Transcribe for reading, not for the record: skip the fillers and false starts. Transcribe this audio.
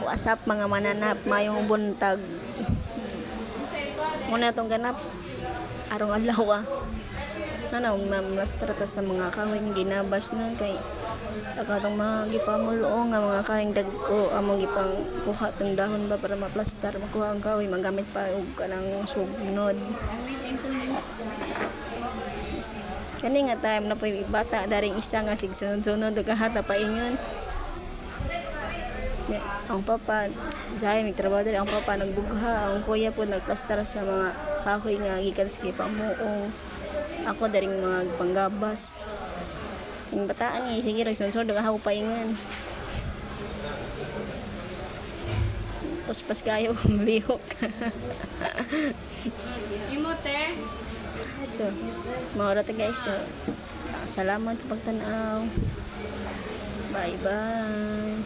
WhatsApp mga mananap mayong buntag. Muna itong ganap arong adlaw ano mamlastra ta sa mga kahoy nga ginabas na kay akatong mga gipamulo nga mga kahoy dagko among gipang kuha tong dahon ba para maplastar makuha ang kahoy magamit pa og kanang sugnod. Kani nga time na po'y bata daring isa nga sigsunod-sunod og kahata pa ingon. Ang papa jay may trabaho diri ang papa nagbugha ang kuya po nagplastar sa mga kahoy nga gikan sa gipamuong ako daring mga panggabas yung bataan nga sige nagsunod og ako pa ingon paspas kayo lihok. Imote. So maura ta guys, so, salamat sa pagtanaw, bye bye.